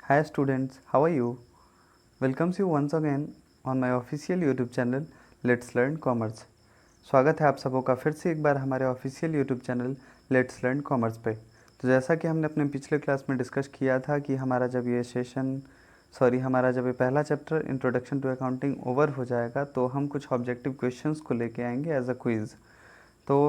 Hi students, how are you? Welcomes you once again on my official YouTube channel Let's Learn Commerce. स्वागत है आप सबों का फिर से एक बार हमारे official YouTube channel let's learn commerce पे। तो जैसा कि हमने अपने पिछले क्लास में डिस्कस किया था कि हमारा जब ये पहला chapter introduction to accounting over हो जाएगा तो हम कुछ ऑब्जेक्टिव क्वेश्चंस को लेके आएंगे एज अ क्विज़। तो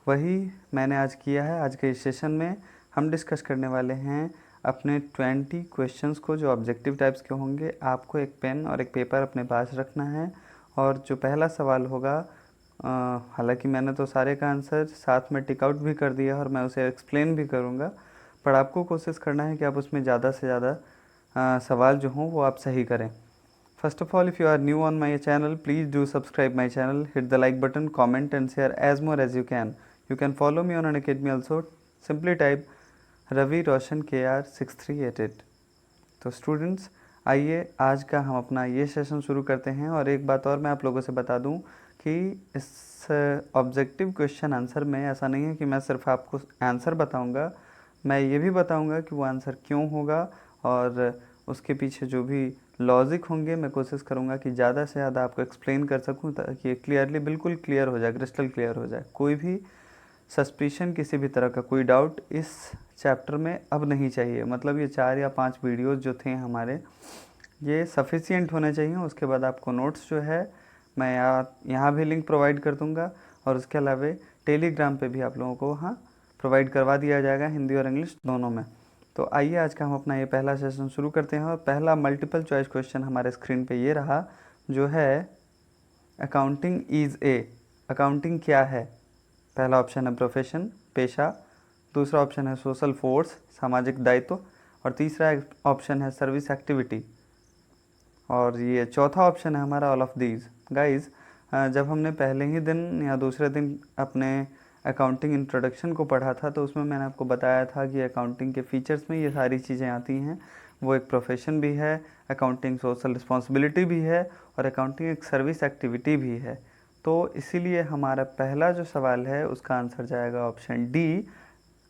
वही मैंने आज किया है। आज के इस सेशन में हम डिस्कस करने वाले हैं अपने 20 क्वेश्चंस को जो ऑब्जेक्टिव टाइप्स के होंगे। आपको एक पेन और एक पेपर अपने पास रखना है और जो पहला सवाल होगा, हालांकि मैंने तो सारे का आंसर साथ में टिक आउट भी कर दिया और मैं उसे एक्सप्लेन भी करूँगा, पर आपको कोशिश करना है कि आप उसमें ज़्यादा से ज़्यादा सवाल जो हों वो आप सही करें। First of all, if you are new on my channel, please do subscribe my channel, hit the like button, comment and share as more as you can. You can follow me on Unacademy also. Simply type Ravi Roshan KR 6388। तो students, आइए आज का हम अपना ये session शुरू करते हैं। और एक बात और मैं आप लोगों से बता दूं कि इस ऑब्जेक्टिव क्वेश्चन आंसर में ऐसा नहीं है कि मैं सिर्फ आपको आंसर बताऊंगा, मैं ये भी बताऊंगा कि वो आंसर क्यों होगा और उसके पीछे जो भी लॉजिक होंगे मैं कोशिश करूंगा कि ज़्यादा से ज़्यादा आपको एक्सप्लेन कर सकूं ताकि क्लियरली बिल्कुल क्लियर हो जाए, क्रिस्टल क्लियर हो जाए। कोई भी सस्पिशन, किसी भी तरह का कोई डाउट इस चैप्टर में अब नहीं चाहिए। मतलब ये 4 या 5 वीडियोस जो थे हमारे, ये सफिशिएंट होने चाहिए। उसके बाद आपको नोट्स जो है मैं यहाँ भी लिंक प्रोवाइड कर दूँगा और उसके अलावा टेलीग्राम पे भी आप लोगों को वहाँ प्रोवाइड करवा दिया जाएगा, हिंदी और इंग्लिश दोनों में। तो आइए आज का हम अपना ये पहला सेशन शुरू करते हैं। और पहला मल्टीपल चॉइस क्वेश्चन हमारे स्क्रीन पे ये रहा, जो है अकाउंटिंग इज़ ए। अकाउंटिंग क्या है? पहला ऑप्शन है प्रोफेशन, पेशा। दूसरा ऑप्शन है सोशल फोर्स, सामाजिक दायित्व। और तीसरा ऑप्शन है सर्विस एक्टिविटी। और ये चौथा ऑप्शन है हमारा ऑल ऑफ दीज। गाइज, जब हमने पहले ही दिन या दूसरे दिन अपने अकाउंटिंग इंट्रोडक्शन को पढ़ा था तो उसमें मैंने आपको बताया था कि अकाउंटिंग के फीचर्स में ये सारी चीज़ें आती हैं। वो एक प्रोफेशन भी है, अकाउंटिंग सोशल रिस्पॉन्सिबिलिटी भी है और अकाउंटिंग एक सर्विस एक्टिविटी भी है। तो इसीलिए हमारा पहला जो सवाल है उसका आंसर जाएगा option D.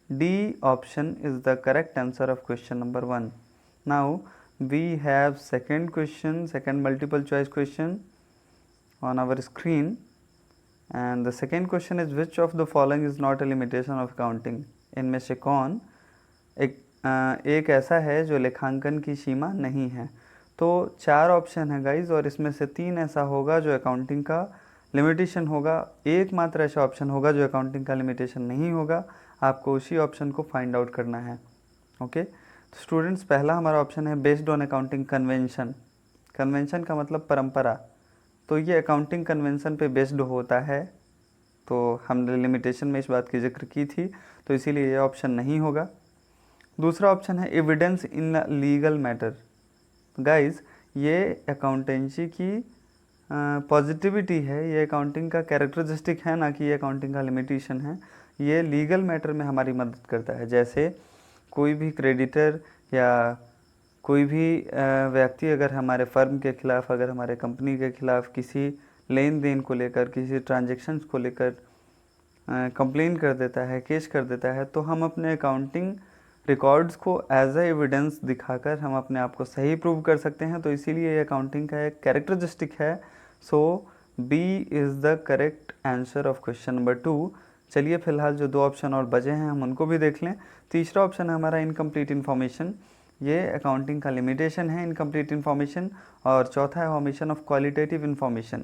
D option is the correct answer of question number 1. Now we have second multiple choice question on our screen, and the second question is which of the following is not a limitation of accounting? इनमें से कौन एक ऐसा है जो लेखांकन की सीमा नहीं है? तो 4 ऑप्शन है गाइज और इसमें से 3 ऐसा होगा जो अकाउंटिंग का लिमिटेशन होगा, एक मात्र ऐसा ऑप्शन होगा जो अकाउंटिंग का लिमिटेशन नहीं होगा। आपको उसी ऑप्शन को फाइंड आउट करना है। ओके, तो स्टूडेंट्स, पहला हमारा ऑप्शन है based on accounting convention. Convention का मतलब परंपरा, तो ये अकाउंटिंग कन्वेंशन पे बेस्ड होता है। तो हमने लिमिटेशन में इस बात की जिक्र की थी, तो इसीलिए ये ऑप्शन नहीं होगा। दूसरा ऑप्शन है evidence in legal matter. Guys, ये अकाउंटेंसी की पॉजिटिविटी है, ये अकाउंटिंग का कैरेक्टरिस्टिक है, ना कि ये अकाउंटिंग का लिमिटेशन है। ये लीगल मैटर में हमारी मदद करता है। जैसे कोई भी क्रेडिटर या कोई भी व्यक्ति अगर हमारे फर्म के खिलाफ़, अगर हमारे कंपनी के खिलाफ़ किसी लेन देन को लेकर, किसी ट्रांजेक्शन्स को लेकर कंप्लेन कर देता है, केस कर देता है, तो हम अपने अकाउंटिंग रिकॉर्ड्स को एज ए एविडेंस दिखाकर हम अपने आप को सही प्रूव कर सकते हैं। तो इसीलिए ये अकाउंटिंग का एक कैरेक्टरिस्टिक है। So B is the correct answer of question number 2। चलिए फिलहाल जो 2 ऑप्शन और बचे हैं हम उनको भी देख लें। तीसरा ऑप्शन है हमारा इनकम्प्लीट इन्फॉर्मेशन। ये अकाउंटिंग का लिमिटेशन है, इनकम्प्लीट इन्फॉर्मेशन। और चौथा है ओमिशन ऑफ क्वालिटेटिव इन्फॉर्मेशन।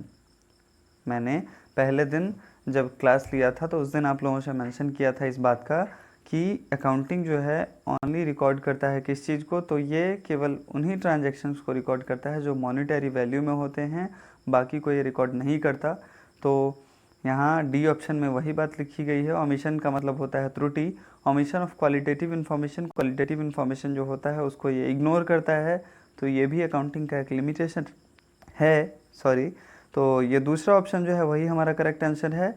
मैंने पहले दिन जब क्लास लिया था तो उस दिन आप लोगों से मेंशन किया था इस बात का कि अकाउंटिंग जो है ओनली रिकॉर्ड करता है किस चीज़ को, तो ये केवल उन्हीं ट्रांजैक्शंस को रिकॉर्ड करता है जो मॉनेटरी वैल्यू में होते हैं, बाकी को ये रिकॉर्ड नहीं करता। तो यहाँ डी ऑप्शन में वही बात लिखी गई है। ओमिशन का मतलब होता है त्रुटि। Omission of qualitative information, qualitative information जो होता है उसको ये इग्नोर करता है। तो ये भी अकाउंटिंग का एक लिमिटेशन है, सॉरी। तो ये दूसरा ऑप्शन जो है वही हमारा करेक्ट आंसर है,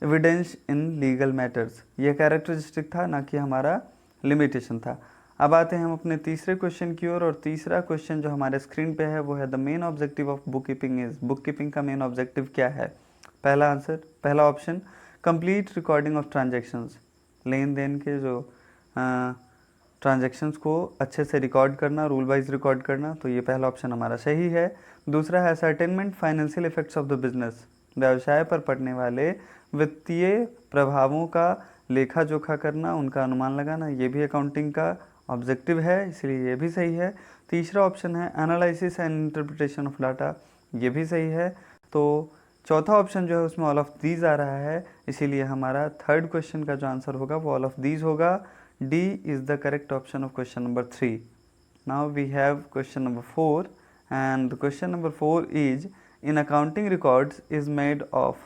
एविडेंस इन लीगल मैटर्स। ये कैरेक्टरिस्टिक था, ना कि हमारा लिमिटेशन था। अब आते हैं हम अपने तीसरे क्वेश्चन की ओर। और तीसरा क्वेश्चन जो हमारे स्क्रीन पे है वो है the main objective of book keeping is. Book keeping का मेन ऑब्जेक्टिव क्या है? पहला option complete recording of transactions. लेन देन के जो ट्रांजैक्शंस को अच्छे से रिकॉर्ड करना, रूल वाइज रिकॉर्ड करना, तो ये पहला ऑप्शन हमारा सही है। दूसरा है ascertainment financial effects of the business, व्यवसाय पर पड़ने वाले वित्तीय प्रभावों का लेखा जोखा करना, उनका अनुमान लगाना, ये भी अकाउंटिंग का ऑब्जेक्टिव है, इसलिए ये भी सही है। तीसरा ऑप्शन है analysis and interpretation of data, ये भी सही है। तो चौथा ऑप्शन जो है उसमें ऑल ऑफ दीज आ रहा है, इसीलिए हमारा थर्ड क्वेश्चन का जो आंसर होगा वो ऑल ऑफ दीज होगा। D is the correct option of question number 3। Now we have question number 4 and question number 4 is in accounting records is made of.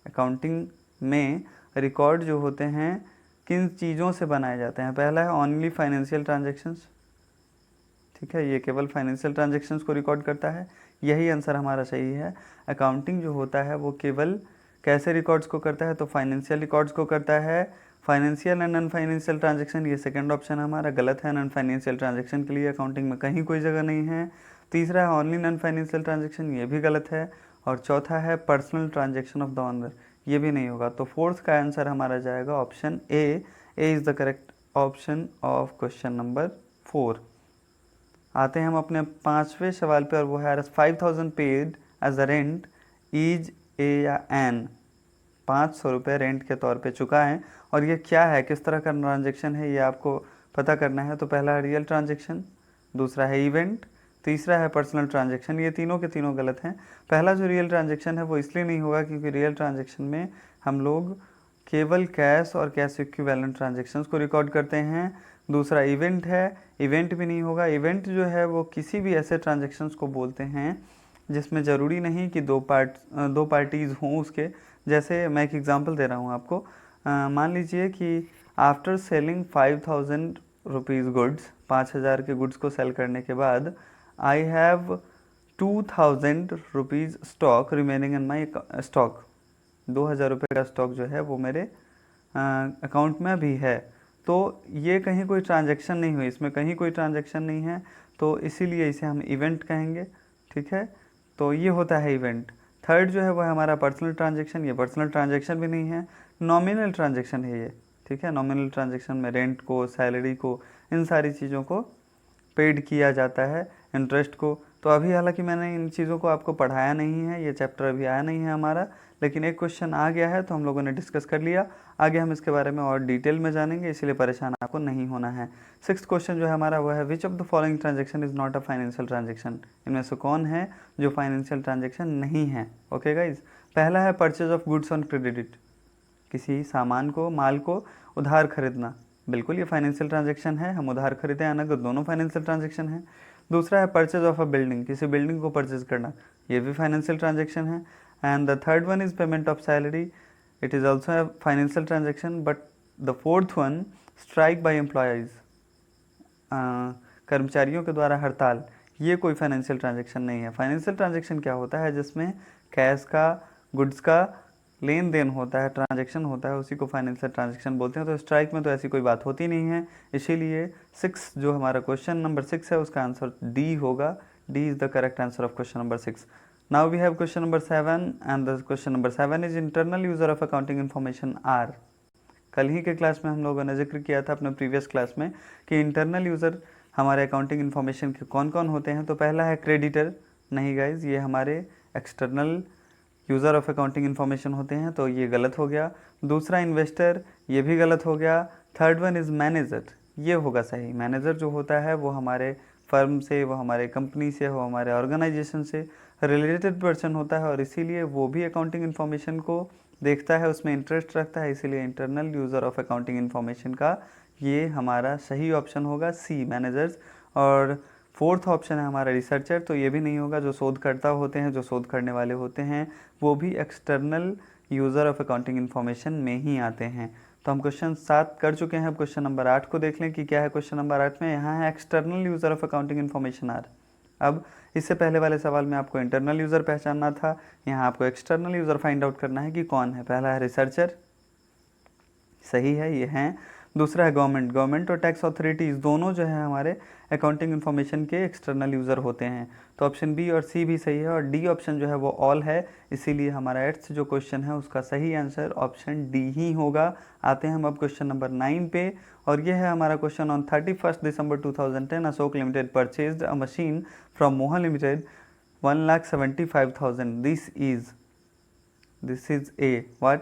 Accounting में रिकॉर्ड जो होते हैं किन चीज़ों से बनाए जाते हैं? पहला है ओनली फाइनेंशियल ट्रांजेक्शन्स, ठीक है, ये केवल फाइनेंशियल ट्रांजेक्शन्स को रिकॉर्ड करता है, यही आंसर हमारा सही है। अकाउंटिंग जो होता है वो केवल कैसे रिकॉर्ड्स को करता है? तो फाइनेंशियल रिकॉर्ड्स को करता है। Financial and non financial transaction, ये सेकंड ऑप्शन हमारा गलत है। नॉन फाइनेंशियल ट्रांजेक्शन के लिए अकाउंटिंग में कहीं कोई जगह नहीं है। तीसरा है ओनली नॉन फाइनेंशियल ट्रांजेक्शन, ये भी गलत है। और चौथा है personal transaction of the owner, ये भी नहीं होगा। तो फोर्थ का आंसर हमारा जाएगा option A is the correct option of question number 4। आते हैं हम अपने पांचवें सवाल पे, और वो है 5000 paid as a rent is A या एन। 500 रुपये रेंट के तौर पे चुका है, और ये क्या है, किस तरह का ट्रांजेक्शन है, ये आपको पता करना है। तो पहला है रियल ट्रांजेक्शन, दूसरा है इवेंट, तीसरा है पर्सनल ट्रांजेक्शन। ये तीनों के तीनों गलत हैं। पहला जो रियल ट्रांजेक्शन है वो इसलिए नहीं होगा क्योंकि रियल ट्रांजेक्शन में हम लोग केवल कैश और कैश इक्विवेलेंट ट्रांजेक्शन्स को रिकॉर्ड करते हैं। दूसरा इवेंट है, इवेंट भी नहीं होगा। इवेंट जो है वो किसी भी ऐसे ट्रांजेक्शन्स को बोलते हैं जिसमें ज़रूरी नहीं कि दो पार्टीज़ हों उसके। जैसे मैं एक एग्जांपल दे रहा हूँ आपको, मान लीजिए कि आफ्टर सेलिंग 5000 रुपीज़ गुड्स, 5000 के गुड्स को सेल करने के बाद I have 2000 rupees stock remaining in my stock. 2000 रुपये का स्टॉक जो है वो मेरे अकाउंट में भी है। तो ये कहीं कोई ट्रांजैक्शन नहीं हुई, इसमें कहीं कोई ट्रांजैक्शन नहीं है, तो इसीलिए इसे हम इवेंट कहेंगे, ठीक है। तो ये होता है इवेंट। थर्ड जो है वो है हमारा पर्सनल ट्रांजैक्शन, ये पर्सनल ट्रांजैक्शन भी नहीं है, नॉमिनल ट्रांजैक्शन है ये, ठीक है। नॉमिनल ट्रांजैक्शन में रेंट को, सैलरी को, इन सारी चीज़ों को पेड किया जाता है, इंटरेस्ट को। तो अभी हालांकि मैंने इन चीज़ों को आपको पढ़ाया नहीं है, ये चैप्टर अभी आया नहीं है हमारा, लेकिन एक क्वेश्चन आ गया है तो हम लोगों ने डिस्कस कर लिया। आगे हम इसके बारे में और डिटेल में जानेंगे, इसलिए परेशान आपको नहीं होना है। सिक्स्थ क्वेश्चन जो है हमारा वो है which of the following transaction is not a financial transaction. इनमें से कौन है जो फाइनेंशियल ट्रांजेक्शन नहीं है? ओके गाइज, पहला है purchase of goods on credit, किसी सामान को, माल को उधार खरीदना, बिल्कुल ये फाइनेंशियल ट्रांजेक्शन है, हम उधार खरीदें या नगद, दोनों फाइनेंशियल ट्रांजेक्शन है। दूसरा है परचेज ऑफ अ बिल्डिंग, किसी बिल्डिंग को परचेज करना, ये भी फाइनेंशियल ट्रांजेक्शन है। And the third one is payment of salary, it is also a financial transaction. But the fourth one strike by employees, कर्मचारियों के द्वारा हड़ताल, ये कोई फाइनेंशियल ट्रांजेक्शन नहीं है। फाइनेंशियल ट्रांजेक्शन क्या होता है? जिसमें कैश का, गुड्स का लेन देन होता है, ट्रांजैक्शन होता है, उसी को फाइनेंशियल ट्रांजैक्शन बोलते हैं। तो स्ट्राइक में तो ऐसी कोई बात होती नहीं है, इसीलिए 6 जो हमारा क्वेश्चन नंबर 6 है उसका आंसर डी होगा। D is the correct answer of question number 6। Now we have question number 7 and the question number 7 is internal user of accounting information are. कल ही के क्लास में हम लोगों ने जिक्र किया था अपने प्रीवियस क्लास में कि इंटरनल यूज़र हमारे अकाउंटिंग इन्फॉर्मेशन के कौन कौन होते हैं। तो पहला है क्रेडिटर, नहीं गाइज, ये हमारे external user of accounting information होते हैं, तो ये गलत हो गया। दूसरा इन्वेस्टर, ये भी गलत हो गया। थर्ड वन इज़ मैनेजर, ये होगा सही। मैनेजर जो होता है वो हमारे फर्म से, वो हमारे कंपनी से, वो हमारे ऑर्गेनाइजेशन से रिलेटेड पर्सन होता है, और इसीलिए वो भी अकाउंटिंग इन्फॉर्मेशन को देखता है, उसमें इंटरेस्ट रखता है, इसीलिए internal user of accounting information का ये हमारा सही ऑप्शन होगा सी, मैनेजर्स। और फोर्थ ऑप्शन है हमारा रिसर्चर, तो ये भी नहीं होगा। जो शोधकर्ता होते हैं, जो शोध करने वाले होते हैं, वो भी external user of accounting information में ही आते हैं। तो हम क्वेश्चन 7 कर चुके हैं। अब क्वेश्चन नंबर 8 को देख लें कि क्या है क्वेश्चन नंबर 8 में। यहाँ है external user of accounting information are. अब इससे पहले वाले सवाल में आपको इंटरनल यूज़र पहचानना था, यहाँ आपको एक्सटर्नल यूज़र फाइंड आउट करना है कि कौन है। पहला है रिसर्चर, सही है, ये हैं। दूसरा है गवर्नमेंट। गवर्नमेंट और टैक्स अथॉरिटीज़ दोनों जो है हमारे अकाउंटिंग इन्फॉर्मेशन के एक्सटर्नल यूज़र होते हैं। तो ऑप्शन बी और सी भी सही है, और डी ऑप्शन जो है वो ऑल है, इसीलिए हमारा 8th जो क्वेश्चन है उसका सही आंसर ऑप्शन डी ही होगा। आते हैं हम अब क्वेश्चन नंबर 9 पे, और ये है हमारा question. On 31 December 2010 Ashok limited purchased a machine from Moha limited 1,75,000। This is a what?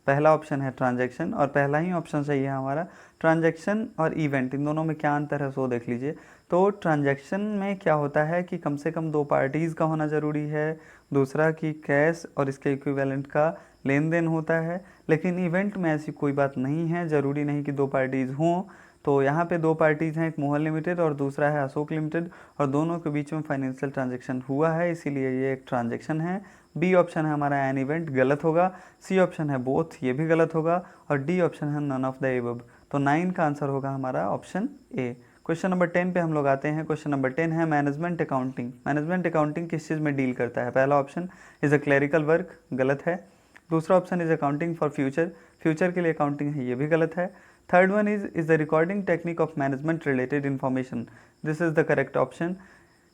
पहला ऑप्शन है ट्रांजैक्शन, और पहला ही ऑप्शन सही है हमारा। ट्रांजैक्शन और इवेंट, इन दोनों में क्या अंतर है सो देख लीजिए। तो ट्रांजैक्शन में क्या होता है कि कम से कम 2 पार्टीज़ का होना ज़रूरी है, दूसरा कि कैश और इसके इक्विवेलेंट का लेन देन होता है। लेकिन इवेंट में ऐसी कोई बात नहीं है, ज़रूरी नहीं कि 2 पार्टीज़ हों। तो यहाँ पे 2 पार्टीज़ हैं, एक मोहन लिमिटेड और दूसरा है अशोक लिमिटेड, और दोनों के बीच में फाइनेंशियल ट्रांजैक्शन हुआ है, इसीलिए ये एक ट्रांजैक्शन है। बी ऑप्शन है हमारा एन इवेंट, गलत होगा। सी ऑप्शन है बोथ, ये भी गलत होगा। और डी ऑप्शन है नन ऑफ द एबव। तो 9 का आंसर होगा हमारा ऑप्शन ए। क्वेश्चन नंबर 10 पे हम लोग आते हैं। क्वेश्चन नंबर 10 है मैनेजमेंट अकाउंटिंग। मैनेजमेंट अकाउंटिंग किस चीज़ में डील करता है? पहला option is a clerical work, गलत है। दूसरा option is accounting for future, future के लिए अकाउंटिंग है, ये भी गलत है। Third one is the recording technique of management related information, this is the correct option.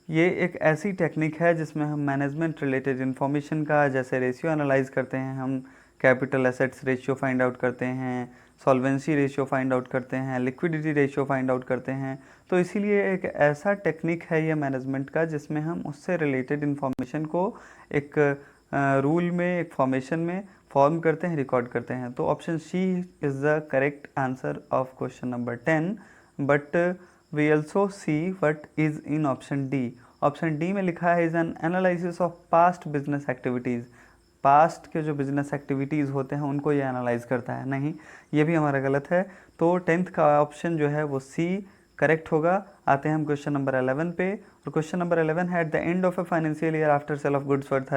ये एक ऐसी टेक्निक है जिसमें हम मैनेजमेंट रिलेटेड इन्फॉर्मेशन का, जैसे रेशियो एनालाइज करते हैं, हम capital assets ratio find out करते हैं, सॉल्वेंसी रेशियो फाइंड आउट करते हैं, लिक्विडिटी रेशियो फाइंड आउट करते हैं। तो इसीलिए एक ऐसा टेक्निक है ये मैनेजमेंट का जिसमें हम उससे रिलेटेड इन्फॉर्मेशन को एक रूल में, एक फॉर्मेशन में फॉर्म करते हैं, रिकॉर्ड करते हैं। तो option C is the correct answer of question number 10। But we also see what is in option D. Option D में लिखा है is an analysis of past business activities. Past के जो बिजनेस एक्टिविटीज़ होते हैं उनको ये एनालाइज करता है, नहीं, ये भी हमारा गलत है। तो 10th का ऑप्शन जो है वो सी करेक्ट होगा। आते हैं हम क्वेश्चन नंबर 11 पे, और क्वेश्चन नंबर 11 है at the end of a financial year after sale of goods worth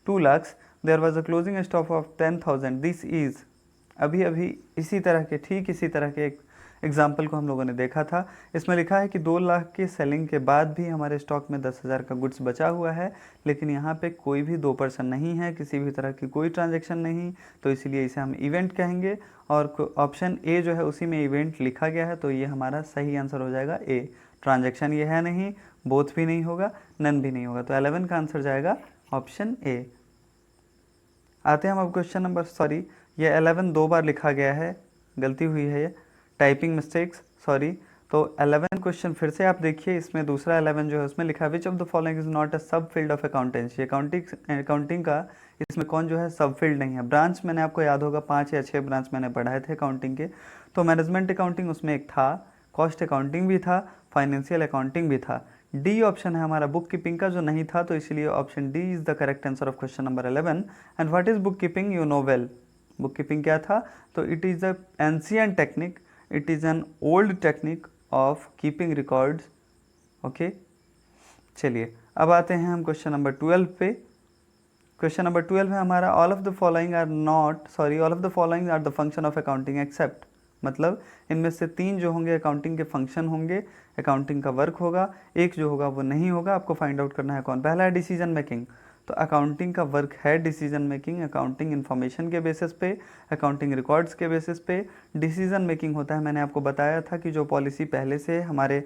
₹2 lakhs there was a closing stock of 10,000। This is, अभी इसी तरह के, ठीक इसी तरह के एक एग्जाम्पल को हम लोगों ने देखा था। इसमें लिखा है कि 2 लाख के सेलिंग के बाद भी हमारे स्टॉक में 10,000 का गुड्स बचा हुआ है, लेकिन यहाँ पे कोई भी 2 पर्सन नहीं है, किसी भी तरह की कोई ट्रांजैक्शन नहीं, तो इसीलिए इसे हम इवेंट कहेंगे। और ऑप्शन ए जो है उसी में इवेंट लिखा गया है, तो ये हमारा सही आंसर हो जाएगा ए। ट्रांजैक्शन ये है नहीं, बोथ भी नहीं होगा, नन भी नहीं होगा, तो 11 का आंसर जाएगा ऑप्शन ए। आते हैं हम अब क्वेश्चन नंबर, सॉरी ये 11 2 बार लिखा गया है, गलती हुई है, ये टाइपिंग मिस्टेक्स, सॉरी। तो 11 क्वेश्चन फिर से आप देखिए, इसमें दूसरा 11 जो है उसमें लिखा है which of the following is not a सब फील्ड ऑफ अकाउंटेंसी। अकाउंटिंग का इसमें कौन जो है सब फील्ड नहीं है। ब्रांच मैंने आपको याद होगा 5 या 6 ब्रांच मैंने पढ़ाए थे अकाउंटिंग के, तो मैनेजमेंट अकाउंटिंग उसमें एक था, कॉस्ट अकाउंटिंग भी था, फाइनेंशियल अकाउंटिंग भी था। डी ऑप्शन है हमारा बुक कीपिंग का, जो नहीं था, तो इसलिए option D is the correct answer of question number 11। And what is book keeping, you know well. Book keeping क्या था? तो it is a ancient technique, it is an old technique of keeping records. Okay, चलिए अब आते हैं हम question number 12 पे। Question number 12 है हमारा all of the following are not, sorry all of the following are the function of accounting except, मतलब इनमें से 3 जो होंगे अकाउंटिंग के फंक्शन होंगे, अकाउंटिंग का वर्क होगा, एक जो होगा वो नहीं होगा। आपको फाइंड आउट करना है कौन। पहला है डिसीजन मेकिंग, तो अकाउंटिंग का वर्क है डिसीजन मेकिंग, अकाउंटिंग इन्फॉर्मेशन के बेसिस पे, अकाउंटिंग रिकॉर्ड्स के बेसिस पे डिसीजन मेकिंग होता है। मैंने आपको बताया था कि जो पॉलिसी पहले से हमारे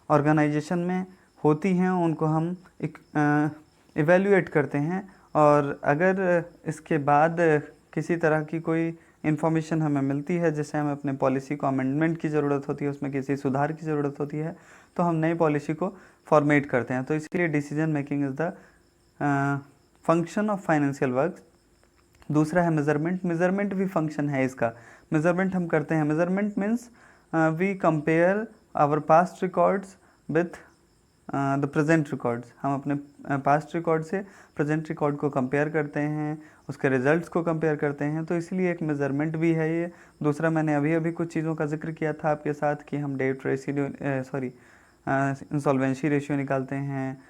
ऑर्गेनाइजेशन में होती हैं उनको हम इवेल्युएट करते हैं, और अगर इसके बाद किसी तरह की कोई इन्फॉर्मेशन हमें मिलती है जिससे हमें अपने पॉलिसी को अमेंडमेंट की ज़रूरत होती है, उसमें किसी सुधार की ज़रूरत होती है, तो हम नई पॉलिसी को फॉर्मेट करते हैं। तो इसलिए decision making is the function of financial work. दूसरा है मेजरमेंट, मेजरमेंट भी फंक्शन है इसका। मेजरमेंट हम करते हैं, measurement means we compare our past records with the present records. हम अपने पास्ट रिकॉर्ड से प्रेजेंट रिकॉर्ड को कंपेयर करते हैं, उसके रिजल्ट्स को कंपेयर करते हैं, तो इसलिए एक मेजरमेंट भी है ये। दूसरा मैंने अभी कुछ चीज़ों का जिक्र किया था आपके साथ कि हम debt ratio, sorry insolvency ratio निकालते हैं,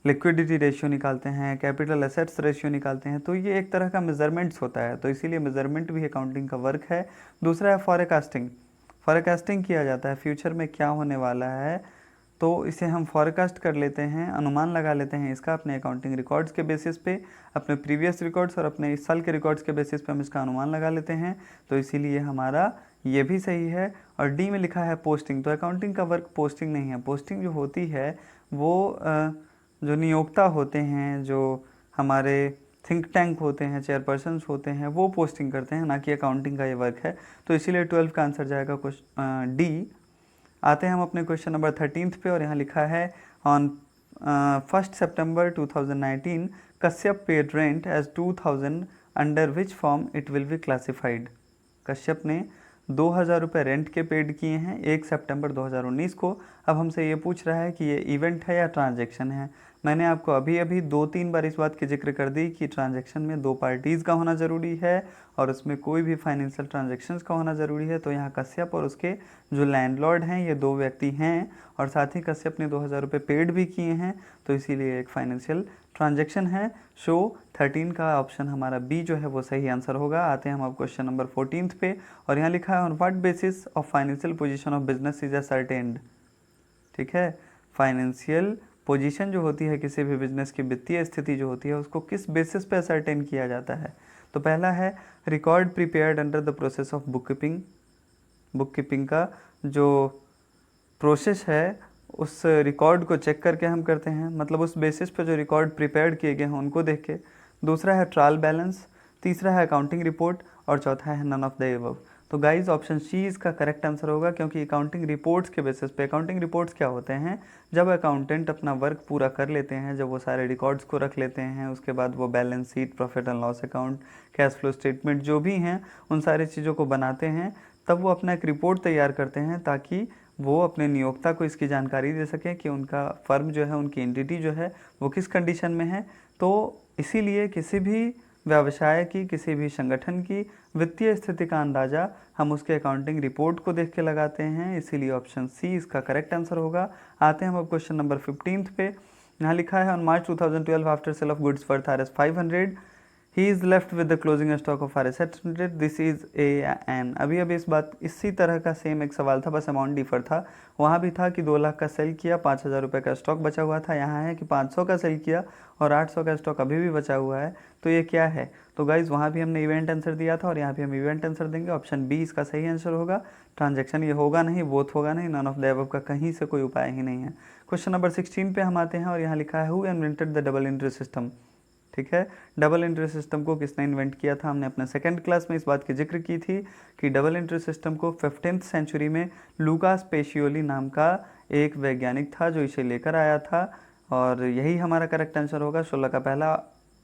लिक्विडिटी रेशियो निकालते हैं, कैपिटल एसेट्स रेशियो निकालते हैं, तो ये एक तरह का मेजरमेंट्स होता है, तो इसीलिए मेजरमेंट भी अकाउंटिंग का वर्क है। दूसरा है फॉरकास्टिंग, फॉरकास्टिंग किया जाता है फ्यूचर में क्या होने वाला है, तो इसे हम फॉरकास्ट कर लेते हैं, अनुमान लगा लेते हैं इसका अपने अकाउंटिंग रिकॉर्ड्स के बेसिस पे, अपने प्रीवियस रिकॉर्ड्स और अपने इस साल के रिकॉर्ड्स के बेसिस पे हम इसका अनुमान लगा लेते हैं। तो इसीलिए हमारा ये भी सही है। और डी में लिखा है पोस्टिंग, तो अकाउंटिंग का वर्क पोस्टिंग नहीं है। पोस्टिंग जो होती है वो जो नियोक्ता होते हैं, जो हमारे थिंक टैंक होते हैं, चेयरपर्सन्स होते हैं, वो पोस्टिंग करते हैं, ना कि अकाउंटिंग का ये वर्क है। तो इसीलिए 12 का आंसर जाएगा डी। आते हैं हम अपने क्वेश्चन नंबर 13 पे, और यहाँ लिखा है ऑन 1 सितंबर 2019 Kashyap paid rent as 2000 under which form it will be classified. Kashyap ने 2000 रुपये रेंट के पेड किए हैं 1 सितंबर 2019 को। अब हमसे ये पूछ रहा है कि ये इवेंट है या ट्रांजैक्शन है। मैंने आपको अभी अभी 2-3 बार इस बात की जिक्र कर दी कि ट्रांजैक्शन में 2 पार्टीज़ का होना ज़रूरी है और उसमें कोई भी फाइनेंशियल ट्रांजैक्शंस का होना ज़रूरी है। तो यहाँ कश्यप और उसके जो लैंडलॉर्ड हैं ये 2 व्यक्ति हैं, और साथ ही कश्यप ने 2000 रुपये पेड भी किए हैं, तो इसीलिए एक फाइनेंशियल ट्रांजैक्शन है। शो 13 का ऑप्शन हमारा बी जो है वो सही आंसर होगा। आते हैं हम अब क्वेश्चन नंबर 14 पे, और यहाँ लिखा है on what basis of financial position of business is ascertained. ठीक है, फाइनेंशियल पोजीशन जो होती है किसी भी बिजनेस की वित्तीय स्थिति जो होती है उसको किस बेसिस पे असर्टेन किया जाता है। तो पहला है record prepared under the process of book keeping. Book keeping का जो प्रोसेस है उस रिकॉर्ड को चेक करके हम करते हैं, मतलब उस बेसिस पे जो रिकॉर्ड प्रिपेयर्ड किए गए हैं उनको देख के। दूसरा है ट्रायल बैलेंस, तीसरा है अकाउंटिंग रिपोर्ट, और चौथा है नन ऑफ द अबव। तो गाइज ऑप्शन सी इसका करेक्ट आंसर होगा, क्योंकि अकाउंटिंग रिपोर्ट्स के बेसिस पे, अकाउंटिंग रिपोर्ट्स क्या होते हैं, जब अकाउंटेंट अपना वर्क पूरा कर लेते हैं, जब वो सारे रिकॉर्ड्स को रख लेते हैं, उसके बाद वो balance sheet, profit and loss account, cash flow statement जो भी हैं उन सारी चीज़ों को बनाते हैं, तब वो अपना एक रिपोर्ट तैयार करते हैं ताकि वो अपने नियोक्ता को इसकी जानकारी दे सकें कि उनका फर्म जो है, उनकी एंटिटी जो है वो किस कंडीशन में है। तो इसीलिए किसी भी व्यवसाय की, किसी भी संगठन की वित्तीय स्थिति का अंदाज़ा हम उसके अकाउंटिंग रिपोर्ट को देख के लगाते हैं, इसीलिए ऑप्शन सी इसका करेक्ट आंसर होगा। आते हैं हम अब क्वेश्चन नंबर 15 पे। यहाँ लिखा है on March 2012 after sale of goods worth RS500 he is left with the closing stock of RS600 this is an. अभी अभी इसी तरह का सेम एक सवाल था, बस अमाउंट डिफर था। वहाँ भी था कि 2 लाख का सेल किया, 5000 रुपये का स्टॉक बचा हुआ था। यहाँ है कि 500 का सेल किया और 800 का स्टॉक अभी भी बचा हुआ है। तो ये क्या है? तो गाइज़ वहाँ भी हमने इवेंट आंसर दिया था और यहाँ भी हम इवेंट आंसर देंगे। ऑप्शन बी इसका सही आंसर होगा। ट्रांजैक्शन ये होगा नहीं, बोथ होगा नहीं, नन ऑफ द अबव का कहीं से कोई उपाय ही नहीं है। क्वेश्चन नंबर 16 पे हम आते हैं और यहाँ लिखा है who invented the double entry system. ठीक है, डबल एंट्री सिस्टम को किसने इन्वेंट किया था? हमने अपने सेकंड क्लास में इस बात की जिक्र की थी कि डबल एंट्री सिस्टम को 15th सेंचुरी में लूकास पेशियोली नाम का एक वैज्ञानिक था जो इसे लेकर आया था, और यही हमारा करेक्ट आंसर होगा। 16 का पहला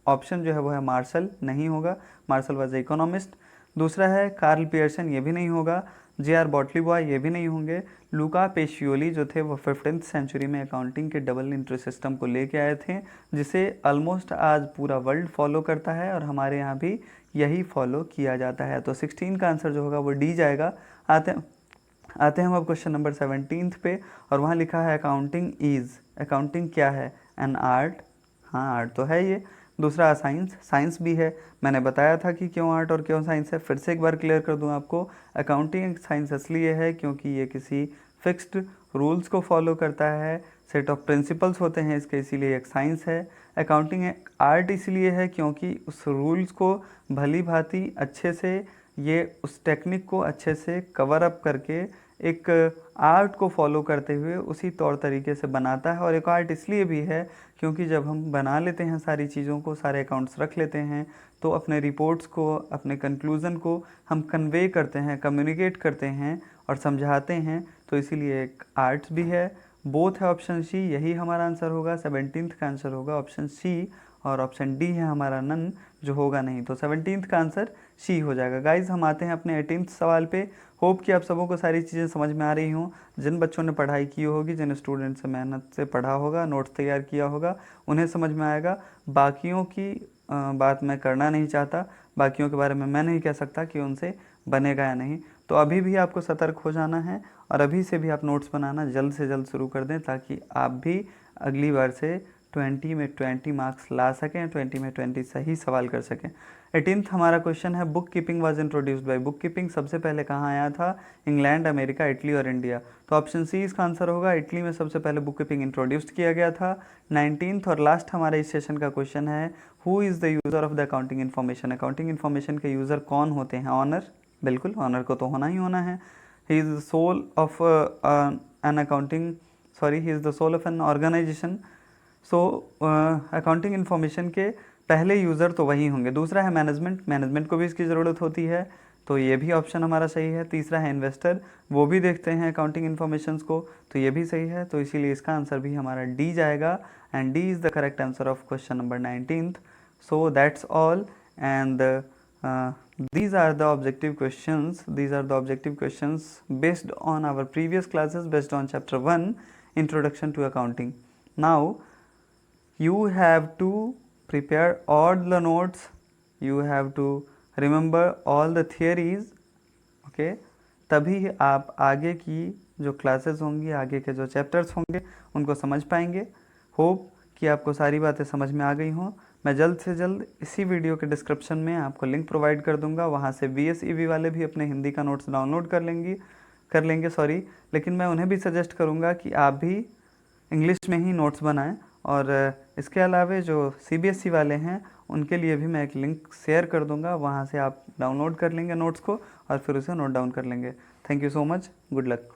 ऑप्शन जो है वो है मार्शल, नहीं होगा, मार्शल वॉज इकोनॉमिस्ट। दूसरा है कार्ल पियर्सन, ये भी नहीं होगा। J.R. बॉटली बॉय, ये भी नहीं होंगे। लूका पेशियोली जो थे वो 15th सेंचुरी में अकाउंटिंग के डबल एंट्री सिस्टम को लेके आए थे, जिसे ऑलमोस्ट आज पूरा वर्ल्ड फॉलो करता है और हमारे यहाँ भी यही फॉलो किया जाता है। तो 16 का आंसर जो होगा वो डी जाएगा। आते हैं हम अब क्वेश्चन नंबर 17 पे, और वहाँ लिखा है अकाउंटिंग इज़, अकाउंटिंग क्या है? An art. हाँ, आर्ट तो है ये। दूसरा साइंस, साइंस भी है। मैंने बताया था कि क्यों आर्ट और क्यों साइंस है, फिर से एक बार क्लियर कर दूं आपको। अकाउंटिंग साइंस इसलिए है क्योंकि ये किसी फिक्स्ड रूल्स को फॉलो करता है, सेट ऑफ प्रिंसिपल्स होते हैं इसके, इसीलिए एक साइंस है। अकाउंटिंग एक आर्ट इसलिए है क्योंकि उस रूल्स को भली भांति अच्छे से, ये उस टेक्निक को अच्छे से कवर अप करके एक आर्ट को फॉलो करते हुए उसी तौर तरीके से बनाता है। और एक आर्ट इसलिए भी है क्योंकि जब हम बना लेते हैं सारी चीज़ों को, सारे अकाउंट्स रख लेते हैं, तो अपने रिपोर्ट्स को, अपने कंक्लूज़न को हम कन्वे करते हैं, कम्युनिकेट करते हैं और समझाते हैं, तो इसीलिए एक आर्ट्स भी है। बोथ है ऑप्शन सी, यही हमारा आंसर होगा। 17th का आंसर होगा ऑप्शन सी, और ऑप्शन डी है हमारा नन, जो होगा नहीं। तो 17th का आंसर सी हो जाएगा। गाइज हम आते हैं अपने 18th सवाल पे। होप कि आप सबों को सारी चीज़ें समझ में आ रही हों। जिन बच्चों ने पढ़ाई की होगी, जिन स्टूडेंट से मेहनत से पढ़ा होगा, नोट्स तैयार किया होगा, उन्हें समझ में आएगा। बाकियों की बात मैं करना नहीं चाहता, बाकियों के बारे में मैं नहीं कह सकता कि उनसे बनेगा या नहीं। तो अभी भी आपको सतर्क हो जाना है और अभी से भी आप नोट्स बनाना जल्द से जल्द शुरू कर दें, ताकि आप भी अगली बार से 20 में 20 मार्क्स ला सकें, 20 में 20 सही सवाल कर सकें। 18th हमारा क्वेश्चन है, book keeping was introduced by. Book keeping सबसे पहले कहाँ आया था? इंग्लैंड, अमेरिका, इटली और इंडिया। तो ऑप्शन सी इसका आंसर होगा। इटली में सबसे पहले बुक कीपिंग इंट्रोड्यूस्ड किया गया था। 19th और लास्ट हमारे इस सेशन का क्वेश्चन है, who is the user of the accounting information. Accounting information के यूज़र कौन होते हैं? ऑनर, बिल्कुल ऑनर को तो होना ही होना है। He is the soul of an accounting, sorry, he is the soul of an organisation. So accounting information के पहले यूज़र तो वही होंगे। दूसरा है मैनेजमेंट, मैनेजमेंट को भी इसकी ज़रूरत होती है, तो ये भी ऑप्शन हमारा सही है। तीसरा है इन्वेस्टर, वो भी देखते हैं अकाउंटिंग इन्फॉर्मेशंस को, तो ये भी सही है। तो इसीलिए इसका आंसर भी हमारा डी जाएगा, and D is the correct answer of question number 19th। So that's all, and these are the objective questions, these are the objective questions based on our previous classes, based on chapter 1, introduction to accounting. Now you have to prepare all the notes, you have to remember all the theories, okay? तभी आप आगे की जो classes होंगी, आगे के जो chapters होंगे, उनको समझ पाएंगे। होप कि आपको सारी बातें समझ में आ गई हों। मैं जल्द से जल्द इसी वीडियो के डिस्क्रिप्शन में आपको लिंक प्रोवाइड कर दूंगा, वहाँ से VSEB वाले भी अपने हिंदी का नोट्स डाउनलोड कर लेंगे, लेकिन मैं उन्हें भी सजेस्ट करूँगा कि आप भी इंग्लिश में ही नोट्स बनाएं। और इसके अलावा जो CBSE वाले हैं, उनके लिए भी मैं एक लिंक शेयर कर दूंगा, वहाँ से आप डाउनलोड कर लेंगे नोट्स को और फिर उसे नोट डाउन कर लेंगे। Thank you so much, good luck.